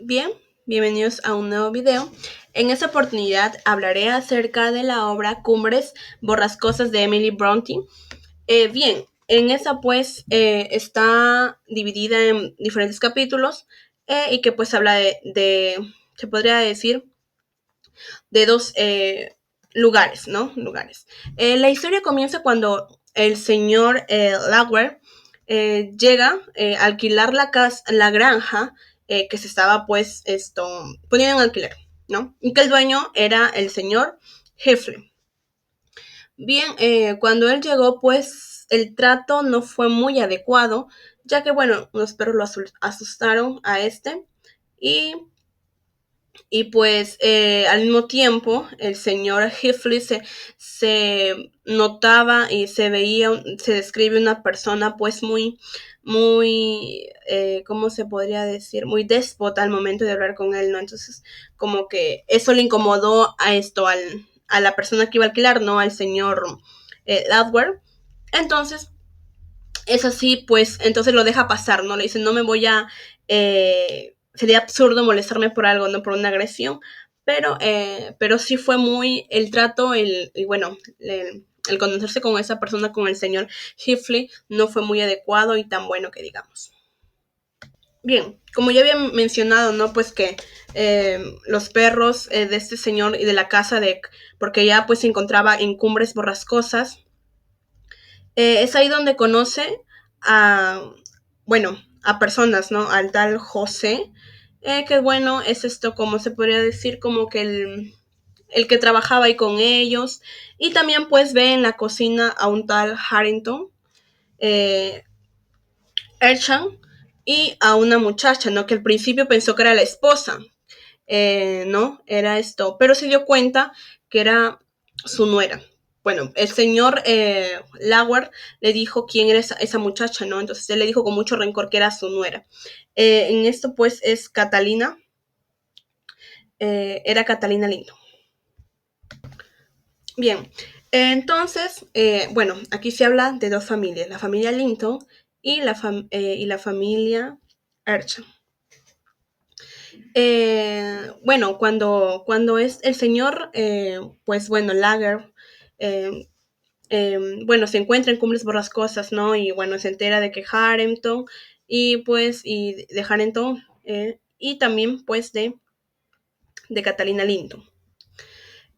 Bien, bienvenidos a un nuevo video. En esta oportunidad hablaré acerca de la obra Cumbres Borrascosas de Emily Bronte. Bien, en esa pues está dividida en diferentes capítulos y que pues habla se podría decir, de dos lugares, ¿no? Lugares. La historia comienza cuando el señor Lagwer llega a alquilar la granja que se estaba pues poniendo en alquiler, ¿no? Y que el dueño era el señor Heflin. Bien, cuando él llegó pues el trato no fue muy adecuado, ya que bueno, los perros lo asustaron a y pues al mismo tiempo el señor Hifley se notaba y se veía, se describe una persona pues ¿cómo se podría decir? Muy déspota al momento de hablar con él, ¿no? Entonces como que eso le incomodó a la persona que iba a alquilar, ¿no? Al señor Ladward. Entonces es así, pues entonces lo deja pasar, ¿no? Le dice, no me voy a... sería absurdo molestarme por algo, no por una agresión, pero sí fue muy el trato, y bueno, el conocerse con esa persona, con el señor Hifley, no fue muy adecuado y tan bueno que digamos. Bien, como ya había mencionado, ¿no? Pues que los perros de este señor y de la casa porque ya pues se encontraba en Cumbres Borrascosas, es ahí donde conoce a, bueno, a personas, ¿no? Al tal José, que bueno, es esto, como se podría decir, como que el que trabajaba ahí con ellos. Y también pues ve en la cocina a un tal Harrington, eh, Erchan, y a una muchacha, ¿no? Que al principio pensó que era la esposa, ¿no? Era esto, pero se dio cuenta que era su nuera. Bueno, el señor Laward le dijo quién era esa muchacha, ¿no? Entonces él le dijo con mucho rencor que era su nuera. En esto, pues, es Catalina, era Catalina Lindo. Bien, entonces, bueno, aquí se habla de dos familias, la familia Linton y la familia Archer. Bueno, cuando es el señor, pues bueno, Lager, eh, bueno, se encuentra en Cumbres Borrascosas, ¿no? Y bueno, se entera de que Harrington y de Harrington y también pues de Catalina Linton.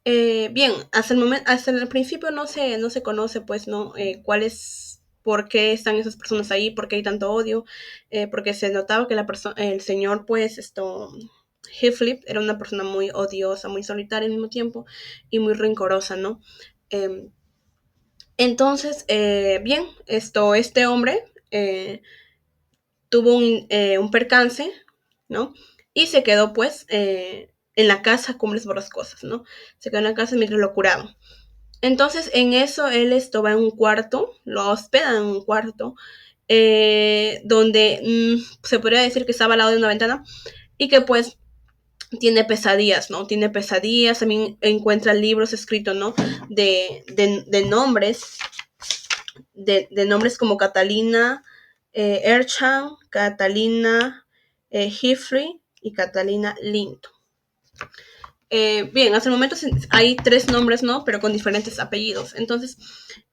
Bien, hasta el principio no se conoce, pues, ¿no? Por qué están esas personas ahí, por qué hay tanto odio, porque se notaba que el señor, pues, Heathcliff era una persona muy odiosa, muy solitaria al mismo tiempo y muy rencorosa, ¿no? Eh, entonces, bien, este hombre tuvo un percance, ¿no? Y se quedó, pues, en la casa Cumbres Borrascosas, ¿no? Se quedó en la casa mientras lo curaban. Entonces, en eso él estaba en un cuarto, lo hospedan en un cuarto, donde se podría decir que estaba al lado de una ventana y que pues tiene pesadillas, ¿no? Tiene pesadillas, también encuentra libros escritos, ¿no? De nombres, de nombres como Catalina Erchan, Catalina Hifley y Catalina Linto. Bien, hasta el momento hay tres nombres, ¿no? Pero con diferentes apellidos. Entonces,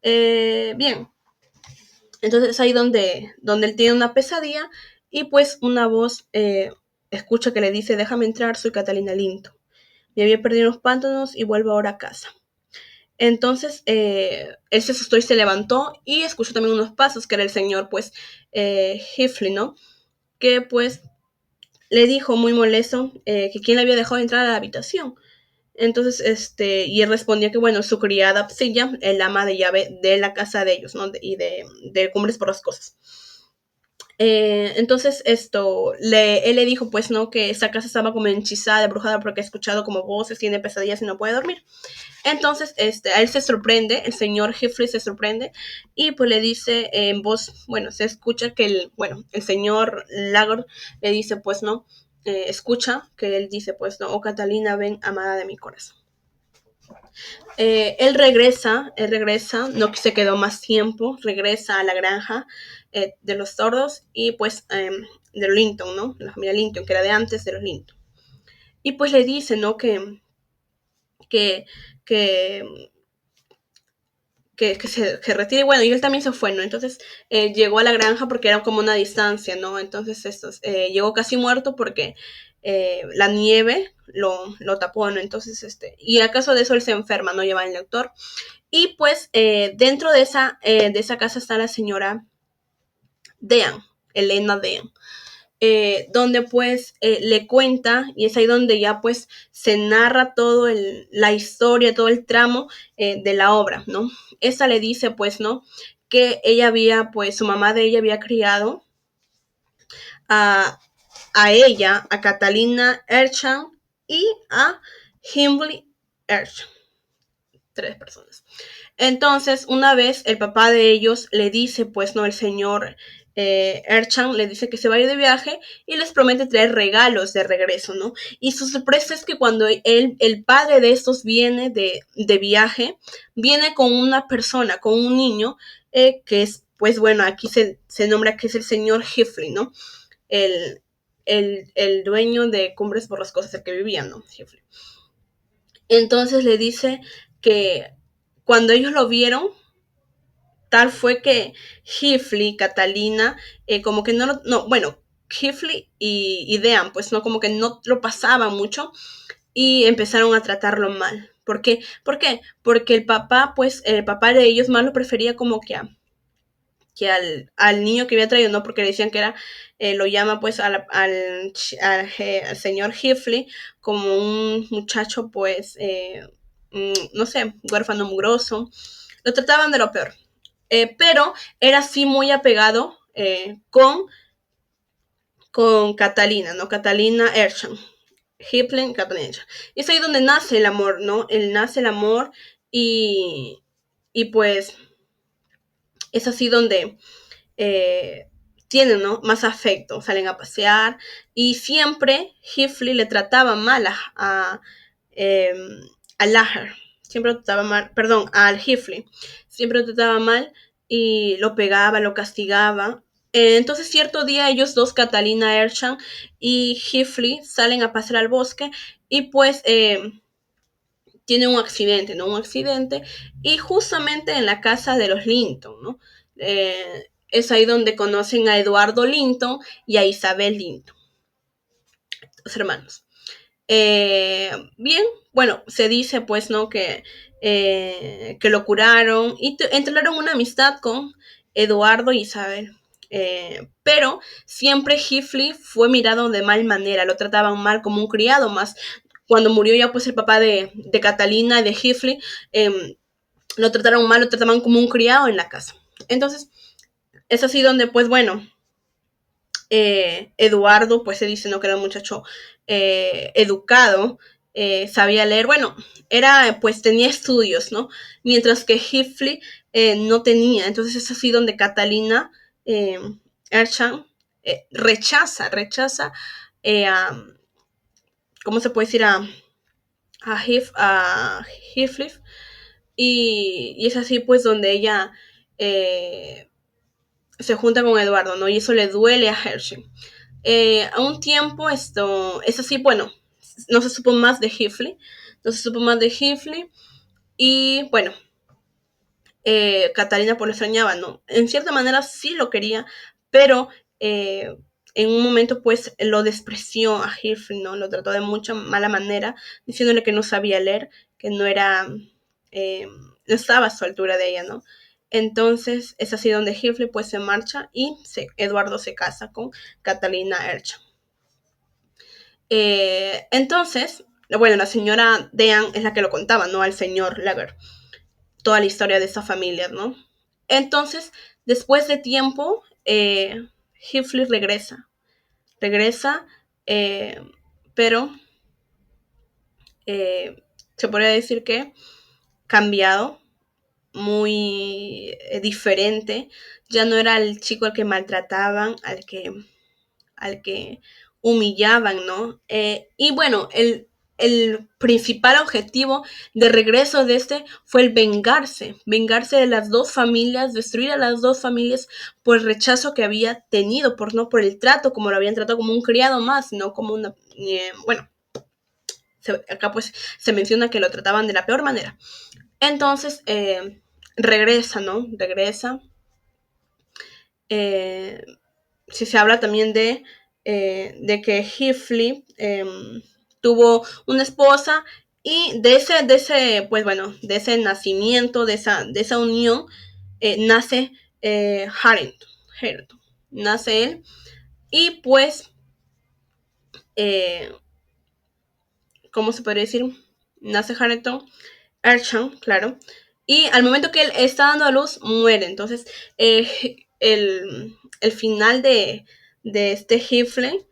bien. Entonces es ahí donde él tiene una pesadilla y pues una voz escucha que le dice, déjame entrar, soy Catalina Linto. Me había perdido en los pantanos y vuelvo ahora a casa. Entonces, él se asustó y se levantó y escuchó también unos pasos, que era el señor, pues, Hifley, ¿no? Que pues le dijo muy molesto que quién le había dejado entrar a la habitación. Entonces, y él respondió que, bueno, su criada Psilla, el ama de llave de la casa de ellos, ¿no? De Cumbres por las Cosas. Entonces, él le dijo, pues, ¿no? Que esa casa estaba como hechizada, embrujada, porque ha escuchado como voces, tiene pesadillas y no puede dormir. Entonces, a él se sorprende, el señor Jeffrey se sorprende, y pues le dice en voz, bueno, se escucha que el señor Lagor le dice, pues, ¿no? Escucha que él dice, pues, no, oh Catalina, ven, amada de mi corazón. Él regresa, no se quedó más tiempo, regresa a la granja de los tordos y pues los Linton, ¿no? La familia Linton, que era de antes de los Linton. Y pues le dice, ¿no? Que, que, que retire, bueno, y él también se fue, ¿no? Entonces llegó a la granja porque era como una distancia, ¿no? Entonces llegó casi muerto porque la nieve lo tapó, ¿no? Entonces, y a caso de eso él se enferma, ¿no? Lleva al doctor. Y pues dentro de esa casa está la señora Dean, Elena Dean. Donde pues le cuenta, y es ahí donde ya pues se narra todo la historia, todo el tramo de la obra, ¿no? Esa le dice pues, ¿no? Que ella había, pues su mamá de ella había criado a, a ella, a Catalina Erchan y a Himley Erchan, 3 personas. Entonces, una vez el papá de ellos le dice, pues, no, el señor Erchan le dice que se va a ir de viaje y les promete traer regalos de regreso, ¿no? Y su sorpresa es que cuando el padre de estos viene de viaje, viene con una persona, con un niño, que es, pues bueno, aquí se nombra que es el señor Hifley, ¿no? El, el dueño de Cumbres Borrascosas, el que vivía, ¿no? Hifley. Entonces le dice que cuando ellos lo vieron, tal fue que Hifley, Catalina, como que bueno, Hifley y Dean, pues no, como que no lo pasaban mucho y empezaron a tratarlo mal. ¿Por qué? ¿Por qué? Porque el papá, pues, el papá de ellos más lo prefería como que al niño que había traído, ¿no? Porque le decían que era, lo llama pues al señor Hifley como un muchacho, pues, no sé, huérfano mugroso. Lo trataban de lo peor. Pero era así muy apegado con Catalina, ¿no? Catalina Erchan. Hifley, Catalina Erchan. Y es ahí donde nace el amor, ¿no? Nace el amor y, y pues es así donde eh, tienen, ¿no? Más afecto, salen a pasear y siempre Hifley le trataba mal eh, a Laher, siempre lo trataba mal, perdón, al Hifley, siempre lo trataba mal y lo pegaba, lo castigaba. Entonces cierto día ellos dos, Catalina Erchan y Hifley, salen a pasear al bosque y pues tiene un accidente, ¿no? Un accidente, y justamente en la casa de los Linton, ¿no? Es ahí donde conocen a Eduardo Linton y a Isabel Linton, los hermanos. Bien, bueno, se dice pues, ¿no? Que lo curaron y entraron una amistad con Eduardo y Isabel. Pero siempre Hifley fue mirado de mal manera, lo trataban mal como un criado más. Cuando murió ya pues el papá de Catalina, de Hifley, lo trataron mal, lo trataban como un criado en la casa. Entonces, es así donde pues bueno, Eduardo, pues se dice, ¿no? Que era un muchacho educado, sabía leer, bueno, pues tenía estudios, ¿no? Mientras que Hifley no tenía. Entonces es así donde Catalina Erchan rechaza a, ¿cómo se puede decir? A Hifley. Y es así pues donde ella se junta con Eduardo, ¿no? Y eso le duele a Hershey. A un tiempo esto es así, bueno, no se supo más de Hifley, no se supo más de Hifley y bueno, Catalina pues lo extrañaba, ¿no? En cierta manera sí lo quería, pero en un momento pues lo despreció a Hifley, ¿no? Lo trató de mucha mala manera, diciéndole que no sabía leer, que no era, no estaba a su altura de ella, ¿no? Entonces es así donde Hifley pues se marcha y Eduardo se casa con Catalina Ercha. Entonces, bueno, la señora Dean es la que lo contaba, ¿no? Al señor Lager, toda la historia de esa familia, ¿no? Entonces, después de tiempo, Hifley regresa, eh, pero se podría decir que cambiado, muy diferente, ya no era el chico al que maltrataban, al que humillaban, ¿no? Y bueno, el principal objetivo de regreso de este fue el vengarse de las dos familias, destruir a las dos familias por el rechazo que había tenido, por el trato, como lo habían tratado como un criado más, no como una, bueno, acá pues se menciona que lo trataban de la peor manera. Entonces, regresa, ¿no? Regresa. Si se habla también de que Heathcliff tuvo una esposa y pues bueno, de ese nacimiento, de esa unión, nace Harrington. Nace él y pues, ¿cómo se podría decir? Nace Harrington, Ercham, claro. Y al momento que él está dando a luz, muere. Entonces, el final de este Heathcliff,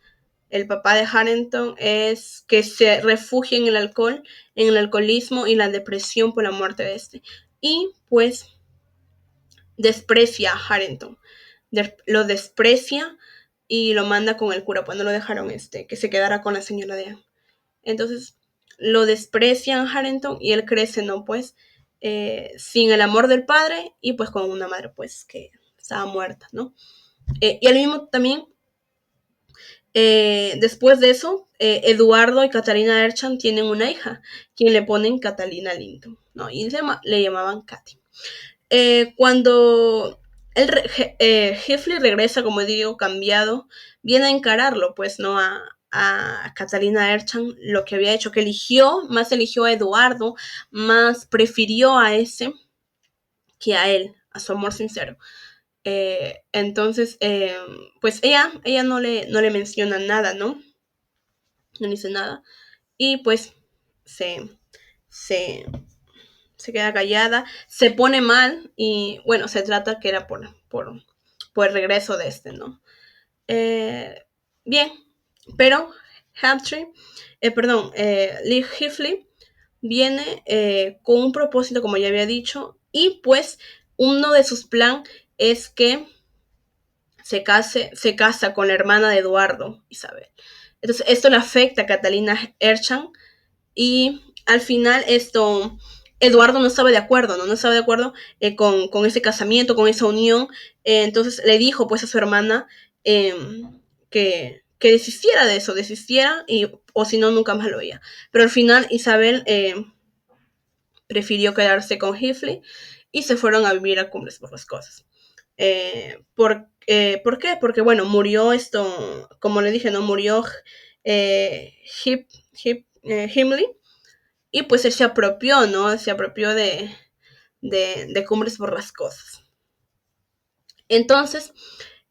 el papá de Harrington, es que se refugia en el alcohol, en el alcoholismo y la depresión por la muerte de este. Y pues desprecia a Harrington. Lo desprecia y lo manda con el cura. Pues no lo dejaron que se quedara con la señora de Anne. Entonces lo desprecian Harrington y él crece, ¿no? Pues sin el amor del padre y pues con una madre pues que estaba muerta, ¿no? Y al mismo también, después de eso, Eduardo y Catalina Ercham tienen una hija, quien le ponen Catalina Linton, ¿no? Y le llamaban Katy. Cuando Heathcliff regresa, como digo, cambiado, viene a encararlo, pues, ¿no? A Catalina Ercham, lo que había hecho, que eligió a Eduardo, más prefirió a ese que a él, a su amor sincero. Entonces, pues ella no le menciona nada, ¿no? No dice nada. Y pues se, se, se queda callada, se pone mal y bueno, se trata que era por el regreso de ¿no? Bien, pero Lee Heathcliff viene con un propósito, como ya había dicho, y pues uno de sus planes es que se casa con la hermana de Eduardo, Isabel. Entonces, esto le afecta a Catalina Ercham y al final Eduardo no estaba de acuerdo, ¿no? No estaba de acuerdo con ese casamiento, con esa unión. Entonces le dijo pues a su hermana que desistiera de eso, o si no, nunca más lo veía. Pero al final Isabel prefirió quedarse con Heathcliff y se fueron a vivir a Cumbres Borrascosas. ¿Por qué? Porque, bueno, murió como le dije, ¿no? Murió Himley y pues él se apropió, ¿no? Se apropió de Cumbres Borrascosas. Entonces,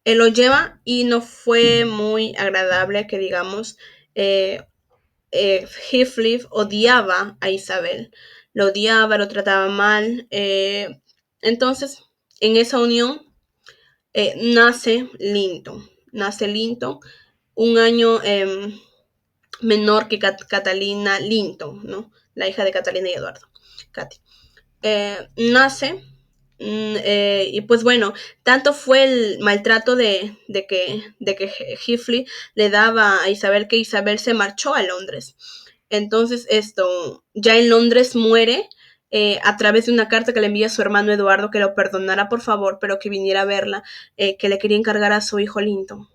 él lo lleva y no fue muy agradable que digamos. Heathcliff odiaba a Isabel, lo odiaba, lo trataba mal. Entonces, en esa unión nace Linton, un año menor que Catalina Linton, ¿no? La hija de Catalina y Eduardo, Katy. Nace y pues bueno, tanto fue el maltrato de que Heathcliff le daba a Isabel que Isabel se marchó a Londres. Entonces ya en Londres muere a través de una carta que le envía a su hermano Eduardo que lo perdonara por favor, pero que viniera a verla, que le quería encargar a su hijo Linton.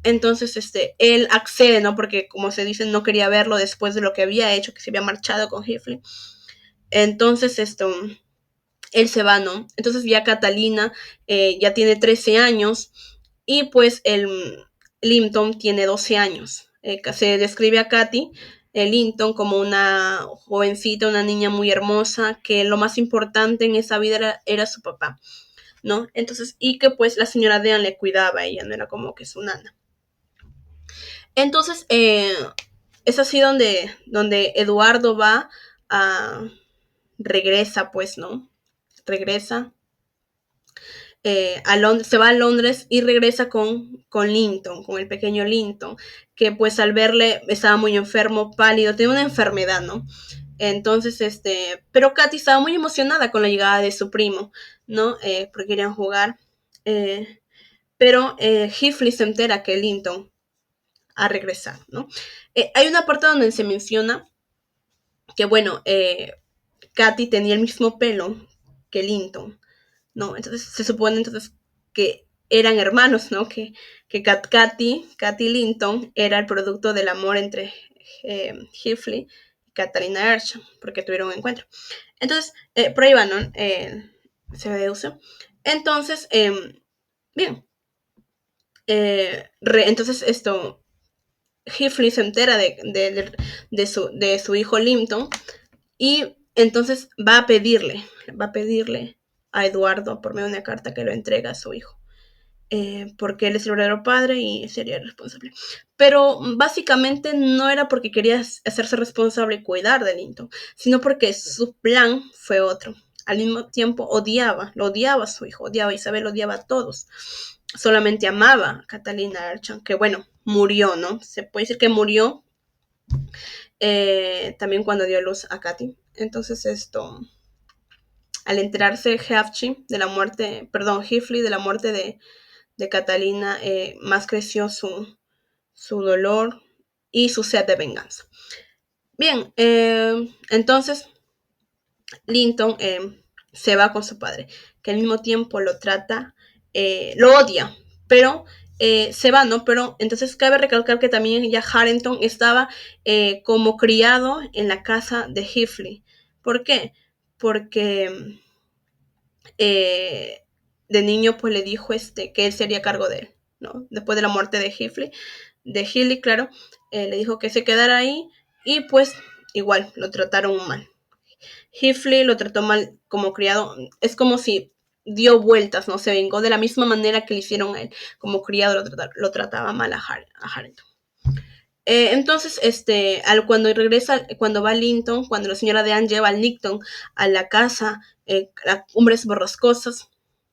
Entonces él accede, ¿no? Porque como se dice, no quería verlo después de lo que había hecho, que se había marchado con Heathcliff. Entonces él se va, ¿no? Entonces ya Catalina ya tiene 13 años y pues Linton tiene 12 años. Se describe a Katy Linton como una jovencita, una niña muy hermosa, que lo más importante en esa vida era su papá, ¿no? Entonces, y que pues la señora Dean le cuidaba a ella, no era como que su nana. Entonces, es así donde Eduardo regresa, pues, ¿no? Regresa se va a Londres y regresa con Linton, con el pequeño Linton, que pues al verle estaba muy enfermo, pálido, tenía una enfermedad, ¿no? Entonces, pero Katy estaba muy emocionada con la llegada de su primo, ¿no? Porque querían jugar. Pero Heathcliff se entera que Linton a regresar, ¿no? Hay una parte donde se menciona que, bueno, Katy tenía el mismo pelo que Linton, ¿no? Entonces se supone entonces que eran hermanos, ¿no? Que Katy Linton era el producto del amor entre Heathcliff y Catalina Erskine, porque tuvieron un encuentro. Entonces, por ahí va, ¿no? Se deduce. Entonces, bien. Entonces, Heathcliff se entera de su hijo Linton y entonces va a pedirle a Eduardo por medio de una carta que lo entrega a su hijo. Porque él es el verdadero padre y sería el responsable. Pero básicamente no era porque quería hacerse responsable y cuidar de Linton, sino porque su plan fue otro. Al mismo tiempo lo odiaba a su hijo, odiaba a Isabel, odiaba a todos. Solamente amaba a Catalina Erskine, que bueno, murió, ¿no? Se puede decir que murió también cuando dio luz a Katy. Entonces al enterarse Heathcliff de la muerte, Heathcliff de la muerte de Catalina, más creció su dolor y su sed de venganza. Bien, entonces Linton se va con su padre, que al mismo tiempo lo trata, lo odia, pero se va, ¿no? Pero entonces cabe recalcar que también ya Harrington estaba como criado en la casa de Heathcliff. ¿Por qué? Porque de niño pues le dijo que él se haría cargo de él, ¿no? Después de la muerte de Heathcliff, claro, le dijo que se quedara ahí y pues igual lo trataron mal. Heathcliff lo trató mal como criado, es como si dio vueltas, ¿no? Se vengó de la misma manera que le hicieron a él, como criado lo trataba mal a Harrington. Entonces, cuando va Linton, cuando la señora Dean lleva a Linton a la casa, a Cumbres Borrascosas,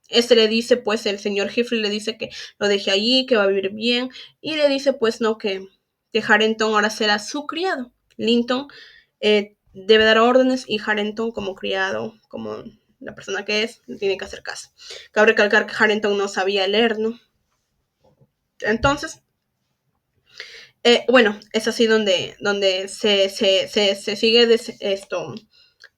le dice, pues, el señor Heathcliff le dice que lo deje allí, que va a vivir bien, y le dice, pues, no, que Harrington ahora será su criado. Linton debe dar órdenes y Harrington, como criado, como la persona que es, le tiene que hacer caso. Cabe recalcar que Harrington no sabía leer, ¿no? Entonces, bueno, es así donde se sigue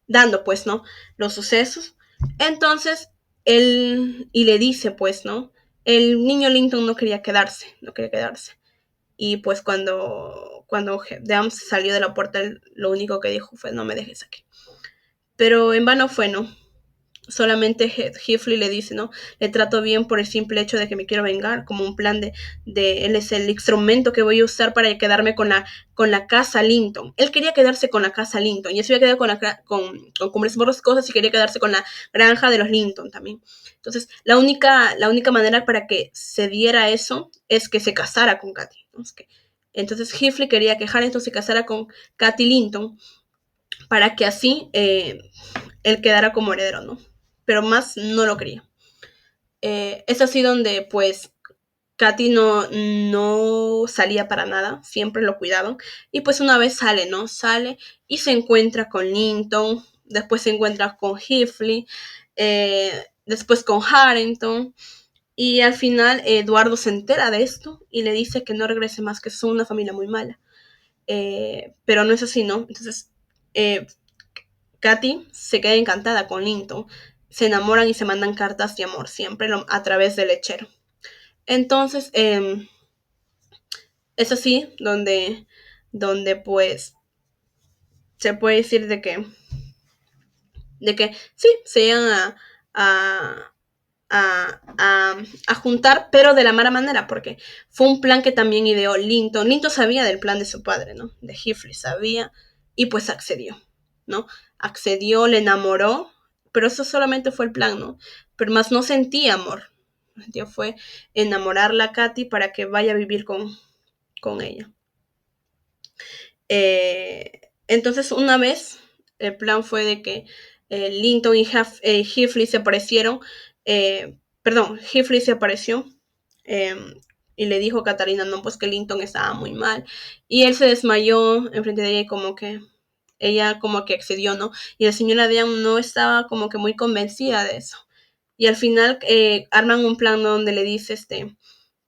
dando, pues, ¿no? Los sucesos. Entonces, y le dice, pues, ¿no? El niño Linton no quería quedarse. Y pues cuando Dean salió de la puerta, lo único que dijo fue, no me dejes aquí. Pero en vano fue, ¿no? Solamente Heathcliff le dice, ¿no? Le trato bien por el simple hecho de que me quiero vengar, como un plan de él es el instrumento que voy a usar para quedarme con la casa Linton. Él quería quedarse con la casa Linton, y él se había quedado con Cumbres Borrascosas y quería quedarse con la granja de los Linton también. Entonces, la única manera para que se diera eso es que se casara con Katy, ¿no? Entonces Heathcliff quería que Harrington se casara con Katy Linton para que así él quedara como heredero, ¿no? Pero más no lo quería. Es así donde, pues, Katy no salía para nada, siempre lo cuidaban. Y pues una vez sale, ¿no? Sale y se encuentra con Linton, después se encuentra con Heathcliff, después con Harrington. Y al final Eduardo se entera de esto y le dice que no regrese más, que son una familia muy mala. Pero no es así, ¿no? Entonces, Katy se queda encantada con Linton, se enamoran y se mandan cartas de amor, siempre a través del lechero. Entonces, es así donde pues se puede decir de que sí, se llegan a juntar, pero de la mala manera, porque fue un plan que también ideó Linton. Linton sabía del plan de su padre, ¿no? De Heathcliff sabía, y pues accedió, ¿no? Accedió, le enamoró, pero eso solamente fue el plan, ¿no? Pero más no sentía amor. Fue enamorarla a Katy para que vaya a vivir con ella. Entonces, una vez, el plan fue de que Linton y Heathcliff se aparecieron, Heathcliff se apareció y le dijo a Catalina, no, pues que Linton estaba muy mal, y él se desmayó enfrente de ella y como que ella como que accedió, ¿no? Y la señora Dean no estaba como que muy convencida de eso. Y al final arman un plan donde le dice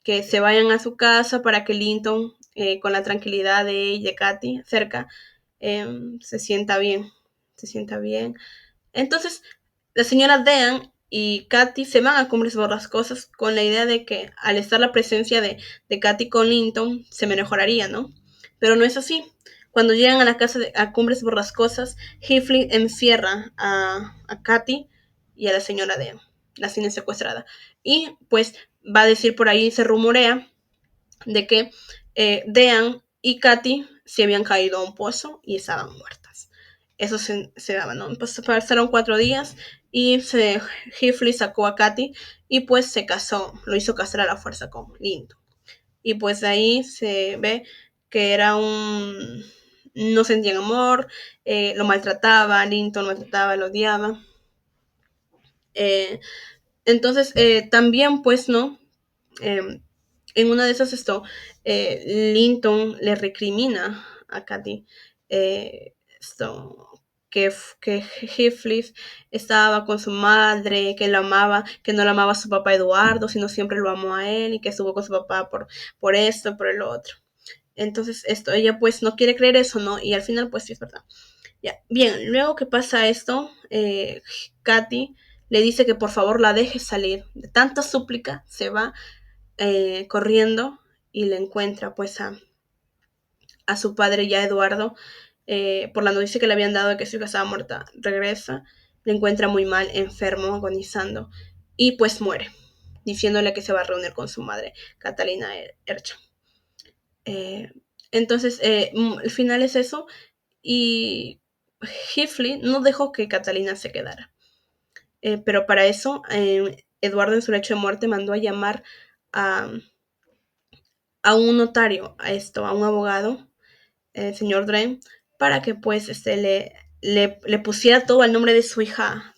que se vayan a su casa para que Linton con la tranquilidad de ella y de Katy cerca, se sienta bien, se sienta bien. Entonces, la señora Dean y Katy se van a Cumbres Borrascosas con la idea de que al estar la presencia de Katy con Linton se mejoraría, ¿no? Pero no es así. Cuando llegan a la casa a Cumbres Borrascosas, Heathcliff encierra a Katy y a la señora Dean, la tiene secuestrada. Y pues va a decir por ahí, se rumorea de que Dean y Katy se habían caído a un pozo y estaban muertas. Eso se daba, ¿no? Pues pasaron 4 días y Heathcliff sacó a Katy y pues se casó, lo hizo casar a la fuerza con Linton. Y pues de ahí se ve que era un... no sentían amor, lo maltrataba, Linton lo maltrataba, lo odiaba. Entonces, también pues, ¿no? En una de esas Linton le recrimina a Katy esto, que Heathcliff estaba con su madre, que la amaba, que no la amaba a su papá Eduardo, sino siempre lo amó a él y que estuvo con su papá por esto, por el otro. Entonces, ella pues no quiere creer eso, ¿no? Y al final pues sí es verdad. Ya. Bien, luego que pasa esto, Katy le dice que por favor la deje salir. De tanta súplica, se va corriendo y le encuentra pues a su padre ya Eduardo, por la noticia que le habían dado de que su hija estaba muerta, regresa, le encuentra muy mal, enfermo, agonizando y pues muere, diciéndole que se va a reunir con su madre, Catalina Ercha. Entonces, el final es eso y Heathcliff no dejó que Catalina se quedara. Pero para eso, Eduardo en su lecho de muerte mandó a llamar a un notario, a un abogado, el señor Dren, para que pues le pusiera todo al nombre de su hija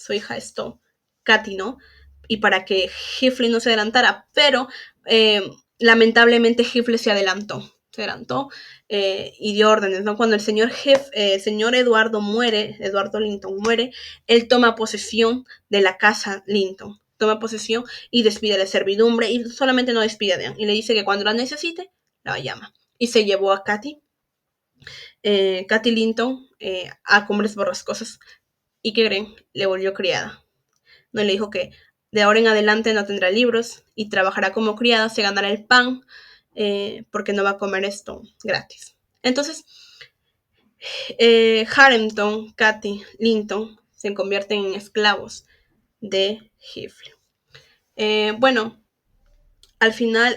Katy, ¿no? Y para que Heathcliff no se adelantara, pero lamentablemente Heathcliff se adelantó y dio órdenes, ¿no? Cuando el señor Eduardo Linton muere, él toma posesión de la casa Linton, toma posesión y despide la servidumbre y solamente no despide a Dean y le dice que cuando la necesite, la llama. Y se llevó a Katy Linton a Cumbres Borrascosas. ¿Y qué creen? Le volvió criada. No le dijo que de ahora en adelante no tendrá libros y trabajará como criada, se ganará el pan porque no va a comer esto gratis. Entonces, Harrington, Katy, Linton se convierten en esclavos de Heathcliff. Bueno, al final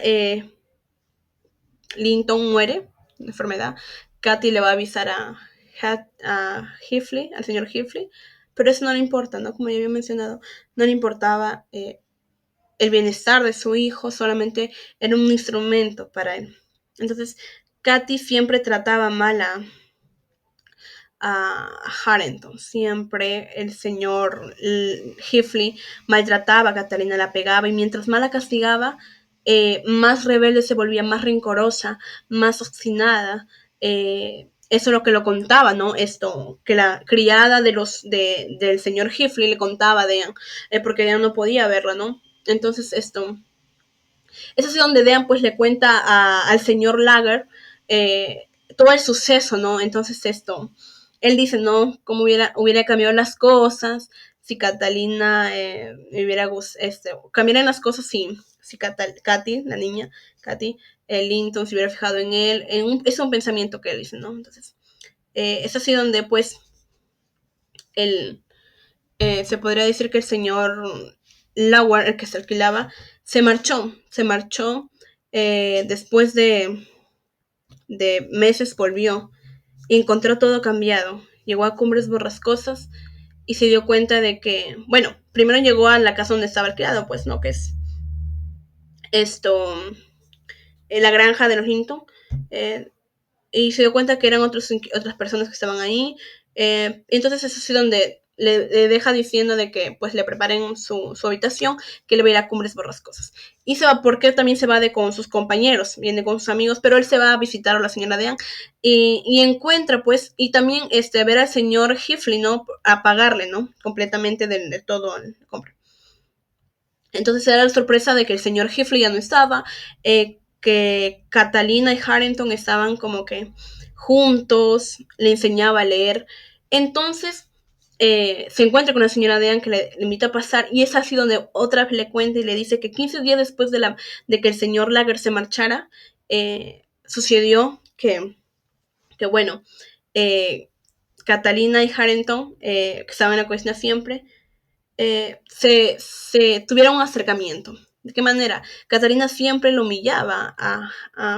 Linton muere de enfermedad. Katy le va a avisar a Heathcliff, al señor Heathcliff, pero eso no le importa, ¿no? Como ya había mencionado, no le importaba el bienestar de su hijo, solamente era un instrumento para él. Entonces, Katy siempre trataba mal a Harrington. Siempre el señor Heathcliff maltrataba a Catalina, la pegaba y mientras más la castigaba, más rebelde se volvía, más rencorosa, más obstinada. Eso es lo que lo contaba, ¿no? Que la criada del señor Heathcliff le contaba a Dean, porque Dean no podía verla, ¿no? Entonces es así donde Dean pues le cuenta al señor Lager todo el suceso, ¿no? Entonces él dice, ¿no? Cómo hubiera cambiado las cosas si Catalina hubiera cambiaran las cosas si Katy, la niña, Katy, Linton se hubiera fijado en él, es un pensamiento que él dice, ¿no? Entonces, es así donde pues él, se podría decir que el señor Lauer, el que se alquilaba, se marchó después de meses volvió y encontró todo cambiado. Llegó a Cumbres Borrascosas y se dio cuenta de que, bueno, primero llegó a la casa donde estaba alquilado, pues, ¿no? Que es la granja de los Hinton, y se dio cuenta que eran otras personas que estaban ahí. Entonces es así donde le deja diciendo de que pues le preparen su habitación, que le va a ir a Cumbres Borrascosas. Y se va porque también se va con sus compañeros, viene con sus amigos, pero él se va a visitar a la señora Dean y encuentra pues, y también ver al señor Heathcliff, ¿no? A pagarle, ¿no? Completamente de todo el compra. Entonces era la sorpresa de que el señor Heathcliff ya no estaba, que Catalina y Harrington estaban como que juntos, le enseñaba a leer. Entonces se encuentra con la señora Dean, que le invita a pasar, y es así donde otra vez le cuenta y le dice que 15 días después de que el señor Lager se marchara, sucedió que bueno, Catalina y Harrington, que estaban en la cocina siempre, se tuvieron un acercamiento. ¿De qué manera? Catalina siempre lo humillaba a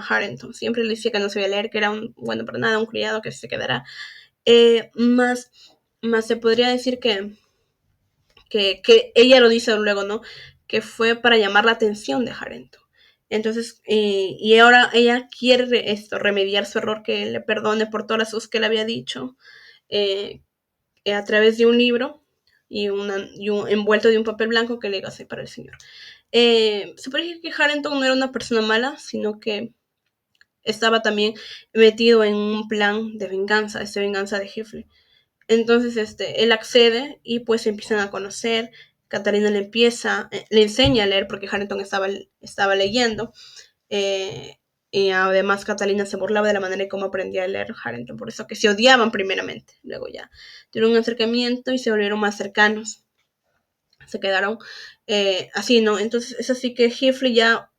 Harrington, siempre le decía que no sabía leer, que era un bueno para nada, un criado que se quedará. Más se podría decir que ella lo dice luego, ¿no? Que fue para llamar la atención de Harrington. Entonces, y ahora ella quiere remediar su error, que le perdone por todas las cosas que le había dicho, a través de un libro y un envuelto de un papel blanco que le diga así para el señor. Se puede decir que Harrington no era una persona mala, sino que estaba también metido en un plan de venganza, venganza de Heathcliff. Entonces, él accede y pues se empiezan a conocer. Catalina le enseña a leer porque Harrington estaba leyendo. Y además Catalina se burlaba de la manera en cómo aprendía a leer Harrington, por eso que se odiaban primeramente. Luego ya tuvieron un acercamiento y se volvieron más cercanos. Se quedaron así, ¿no? Entonces es así que Heathcliff ya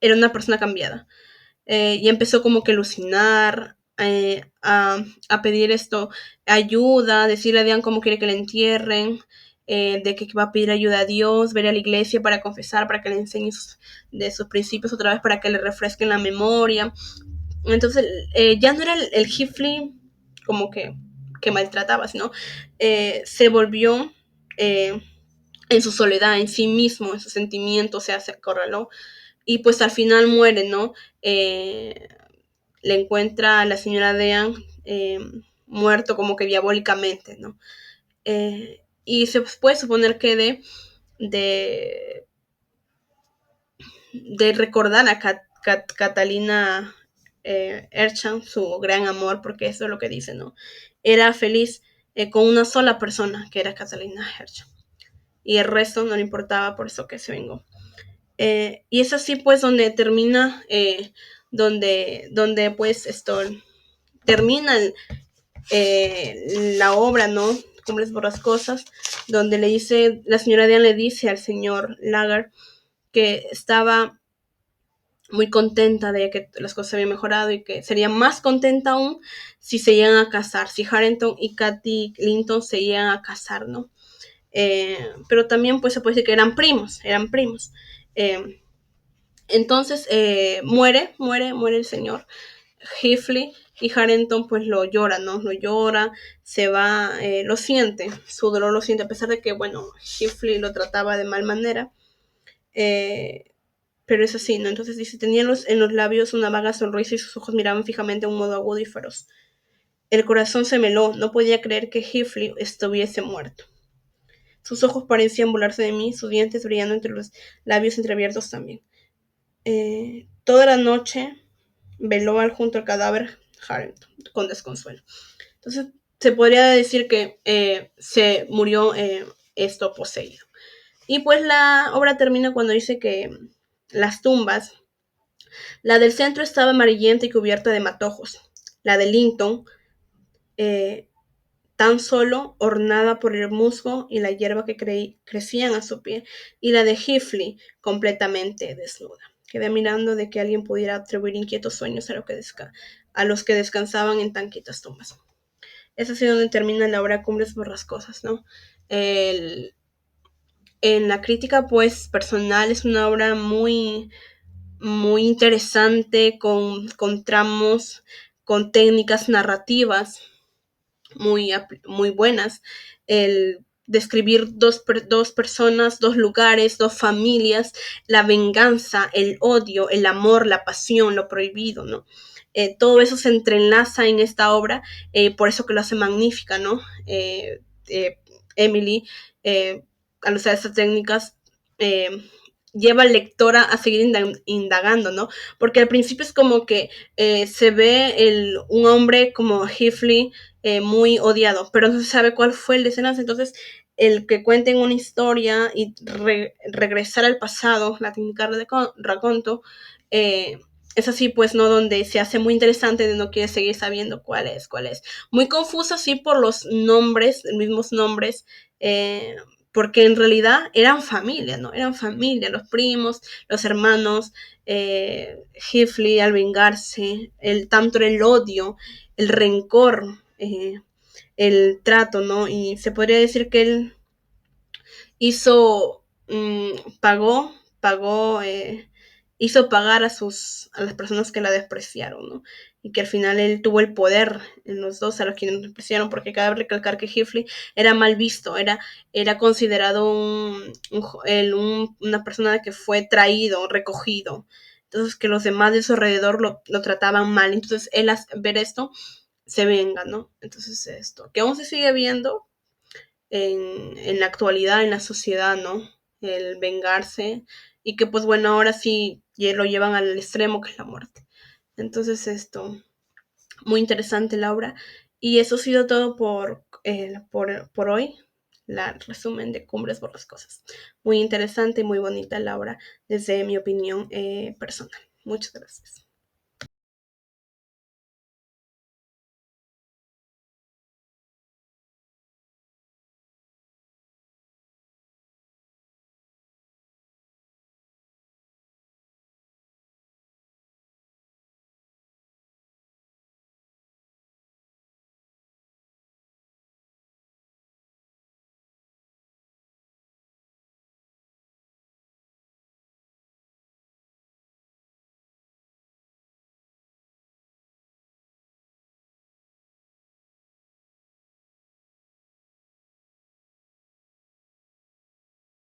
era una persona cambiada. Y empezó como que a alucinar, a pedir ayuda, a decirle a Diane cómo quiere que le entierren, de que va a pedir ayuda a Dios, ver a la iglesia para confesar, para que le enseñe de sus principios otra vez, para que le refresquen la memoria. Entonces, ya no era el Heathcliff como que maltrataba, sino se volvió en su soledad, en sí mismo, en sus sentimientos, se acorraló. Y pues al final muere, ¿no? Le encuentra a la señora Dean muerto como que diabólicamente, ¿no? Y se puede suponer que de recordar a Catalina Erchan, su gran amor, porque eso es lo que dice, ¿no? Era feliz con una sola persona, que era Catalina Erchan. Y el resto no le importaba, por eso que se vengó. Y es así pues donde termina, donde pues termina la obra, ¿no? Cumbres Borrascosas, donde la señora Diane le dice al señor Lager que estaba muy contenta de que las cosas habían mejorado y que sería más contenta aún si se iban a casar, si Harrington y Katy Clinton se iban a casar, ¿no? Pero también pues se puede decir que eran primos. Entonces muere el señor Heathcliff y Harrington pues lo llora, ¿no? Lo llora, se va, lo siente, su dolor lo siente, a pesar de que, bueno, Heathcliff lo trataba de mal manera, pero es así, ¿no? Entonces dice, tenía en los labios una vaga sonrisa y sus ojos miraban fijamente de un modo agudo y feroz. El corazón se me heló, no podía creer que Heathcliff estuviese muerto. Sus ojos parecían volarse de mí, sus dientes brillando entre los labios entreabiertos también. Toda la noche veló junto al cadáver Harrington con desconsuelo. Entonces se podría decir que se murió poseído. Y pues la obra termina cuando dice que las tumbas, la del centro estaba amarillenta y cubierta de matojos, la de Linton tan solo ornada por el musgo y la hierba que crecían a su pie, y la de Heathcliff completamente desnuda. Quedé mirando de que alguien pudiera atribuir inquietos sueños a los que descansaban en tan quietas tumbas. Es así donde termina la obra Cumbres Borrascosas, ¿no? En la crítica, pues, personal, es una obra muy, muy interesante, con tramos, con técnicas narrativas muy, muy buenas. El describir dos personas, dos lugares, dos familias, la venganza, el odio, el amor, la pasión, lo prohibido, ¿no? Todo eso se entrelaza en esta obra, por eso que lo hace magnífica, ¿no? Emily, al usar estas técnicas, lleva al lector a seguir indagando, ¿no? Porque al principio es como que se ve un hombre como Heathcliff muy odiado, pero no se sabe cuál fue el desenlace. Entonces, el que cuenten una historia y regresar al pasado, la técnica de raconto, eh, es así, pues, ¿no? Donde se hace muy interesante, de no quiere seguir sabiendo cuál es. Muy confuso, sí, por los nombres, los mismos nombres, porque en realidad eran familia, ¿no? Eran familia, los primos, los hermanos, Heathcliff al vengarse, tanto el odio, el rencor, el trato, ¿no? Y se podría decir que él hizo, pagó, hizo pagar a las personas que la despreciaron, ¿no? Y que al final él tuvo el poder en los dos, a los quienes despreciaron, porque cabe recalcar que Heathcliff era mal visto, era considerado una persona que fue traído, recogido. Entonces, que los demás de su alrededor lo trataban mal. Entonces, él al ver esto, se venga, ¿no? Entonces, esto, que aún se sigue viendo, en la actualidad, en la sociedad, ¿no? El vengarse y que pues bueno, ahora sí lo llevan al extremo que es la muerte. Entonces esto, muy interesante la obra. Y eso ha sido todo por hoy. La resumen de Cumbres Borrascosas. Muy interesante y muy bonita la obra desde mi opinión personal. Muchas gracias.